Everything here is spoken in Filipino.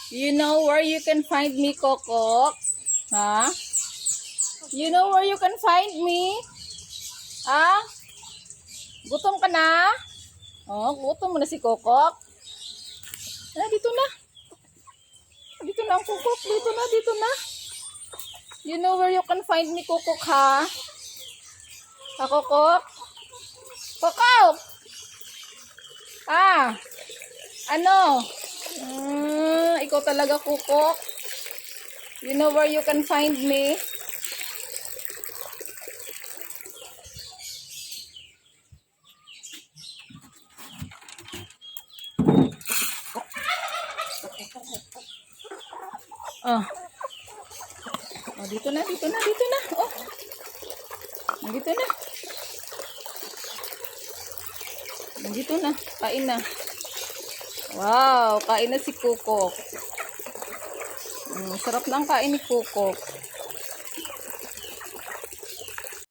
You know where you can find me, Kokok? Ha? You know where you can find me? Ha? Gutom ka na? Oh, gutom mo na si Kokok. Dito na. Dito na ang Kokok. Dito na, dito na. You know where you can find me, Kokok, ha? Ha, Kokok? Kokok! Ah! Ano? Ikaw talaga, Kokok. You know where you can find me? Oh. Oh, dito na, dito na, dito na. Oh. Dito na. Dito na. Kain na. Wow, kain na si Kokok. Sarap na ang kain ni Kokok.